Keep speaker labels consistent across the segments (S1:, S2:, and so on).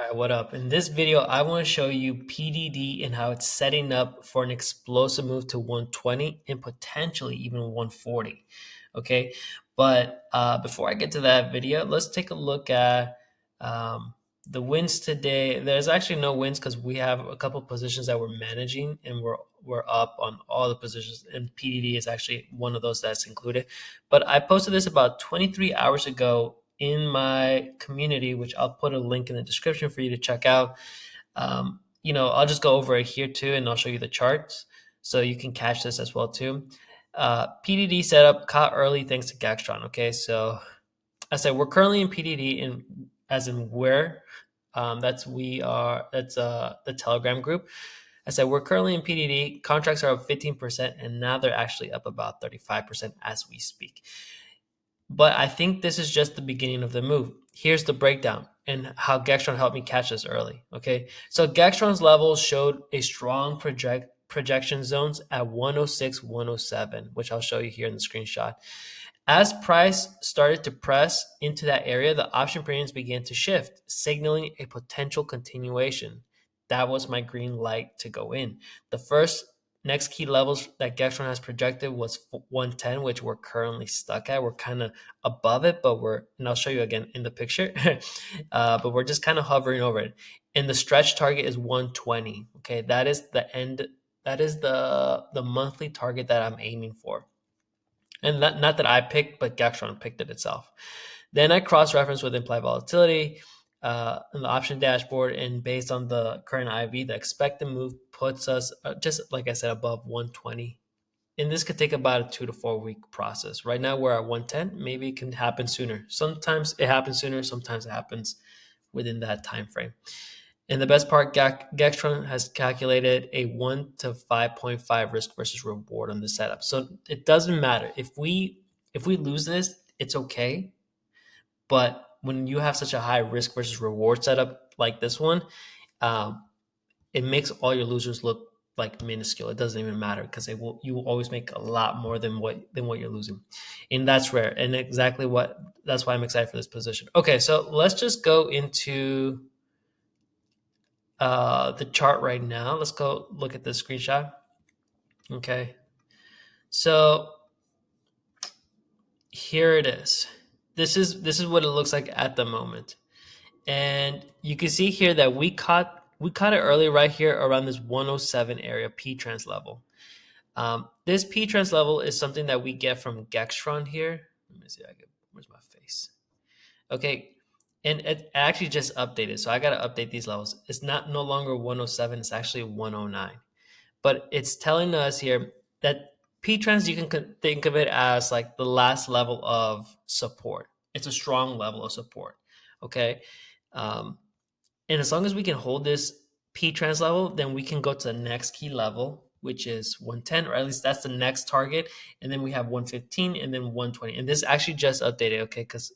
S1: right, what up? In this video, I want to show you PDD and how it's setting up for an explosive move to 120 and potentially even 140. Okay, but before I get to that video, let's take a look at the wins today. There's actually no wins because we have a couple positions that we're managing and we're up on all the positions, and PDD is actually one of those that's included. But I posted this about 23 hours ago in my community, which I'll put a link in the description for you to check out. I'll just go over it here too, and I'll show you the charts so you can catch this as well too. PDD setup caught early thanks to Gacktron. Okay, so I said we're currently in PDD, in as in where. That's the Telegram group. I said we're currently in PDD. Contracts are up 15%, and now they're actually up about 35% as we speak. But I think this is just the beginning of the move. Here's the breakdown and how Gacktron helped me catch this early. Okay, so Gacktron's levels showed a strong projection zones at 106, 107, which I'll show you here in the screenshot. As price started to press into that area, the option premiums began to shift, signaling a potential continuation. That was my green light to go in. The first next key levels that Gextron has projected was 110, which we're currently stuck at. We're kind of above it, and I'll show you again in the picture, but we're just kind of hovering over it. And the stretch target is 120. Okay, that is the end. That is the monthly target that I'm aiming for. And not that I picked, but Gacktron picked it itself. Then I cross-referenced with implied volatility in the option dashboard, and based on the current IV, the expected move puts us just like I said above 120. And this could take about a 2 to 4 week process. Right now we're at 110. Maybe it can happen sooner. Sometimes it happens sooner. Sometimes it happens within that time frame. And the best part, Gextron has calculated a 1 to 5.5 risk versus reward on the setup. So it doesn't matter. If we lose this, it's okay. But when you have such a high risk versus reward setup like this one, it makes all your losers look like minuscule. It doesn't even matter because you will always make a lot more than what you're losing. And that's rare. And that's why I'm excited for this position. Okay, so let's just go into the chart right now. Let's go look at this screenshot. Okay, so here it is. This is what it looks like at the moment, and you can see here that we caught it early right here around this 107 area P-trans level. This P-trans level is something that we get from Gextron here. Let me see. Where's my face? Okay. And it actually just updated. So I got to update these levels. It's no longer 107. It's actually 109. But it's telling us here that P-trans, you can think of it as like the last level of support. It's a strong level of support. Okay. And as long as we can hold this P-trans level, then we can go to the next key level, which is 110, or at least that's the next target. And then we have 115 and then 120. And this actually just updated, okay, because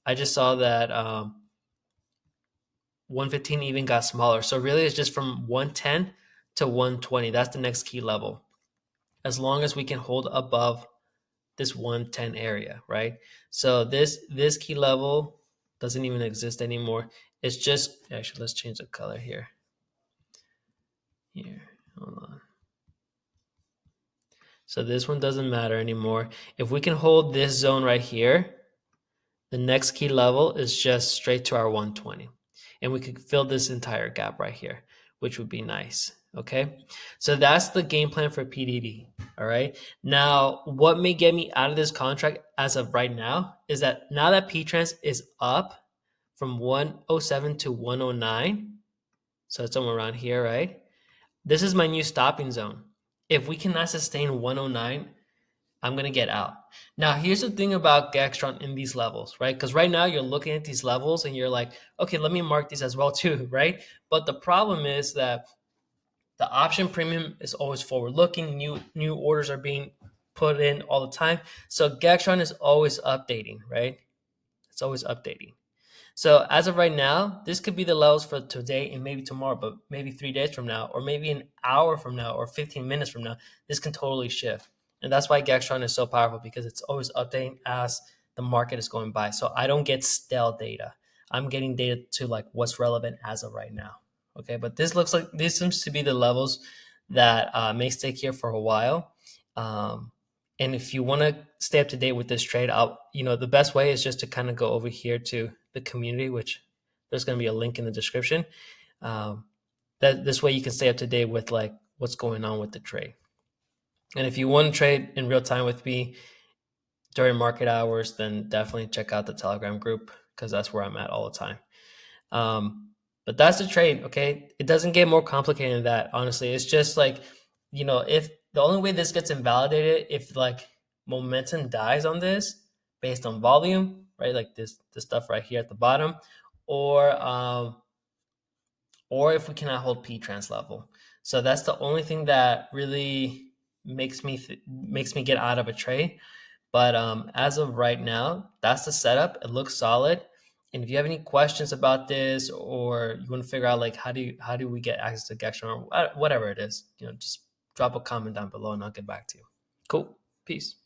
S1: I just saw that 115 even got smaller. So really it's just from 110 to 120. That's the next key level. As long as we can hold above this 110 area, right? So this key level doesn't even exist anymore. It's just, actually, let's change the color here. Here, hold on. So this one doesn't matter anymore. If we can hold this zone right here, the next key level is just straight to our 120. And we could fill this entire gap right here, which would be nice. Okay, so that's the game plan for PDD. All right, now what may get me out of this contract as of right now is that now that P-trans is up from 107 to 109, so it's somewhere around here, right? This is my new stopping zone. If we cannot sustain 109, I'm going to get out. Now, here's the thing about Gextron in these levels, right? Because right now you're looking at these levels and you're like, okay, let me mark these as well too, right? But the problem is that the option premium is always forward-looking. New orders are being put in all the time. So Gextron is always updating, right? It's always updating. So as of right now, this could be the levels for today and maybe tomorrow, but maybe 3 days from now, or maybe an hour from now, or 15 minutes from now, this can totally shift. And that's why Gextron is so powerful, because it's always updating as the market is going by. So I don't get stale data. I'm getting data to like what's relevant as of right now. Okay, but this seems to be the levels that may stay here for a while. And if you want to stay up to date with this trade, the best way is just to kind of go over here to the community, which there's going to be a link in the description. Um, that this way you can stay up to date with like what's going on with the trade. And if you want to trade in real time with me during market hours, then definitely check out the Telegram group because that's where I'm at all the time. But that's the trade, okay? It doesn't get more complicated than that, honestly. It's just like, if the only way this gets invalidated, if like momentum dies on this based on volume, right? Like this stuff right here at the bottom, or if we cannot hold P-trans level. So that's the only thing that really makes me get out of a trade. But as of right now, that's the setup. It looks solid. And if you have any questions about this, or you want to figure out like how do we get access to Gextron or whatever it is, just drop a comment down below and I'll get back to you. Cool. Peace.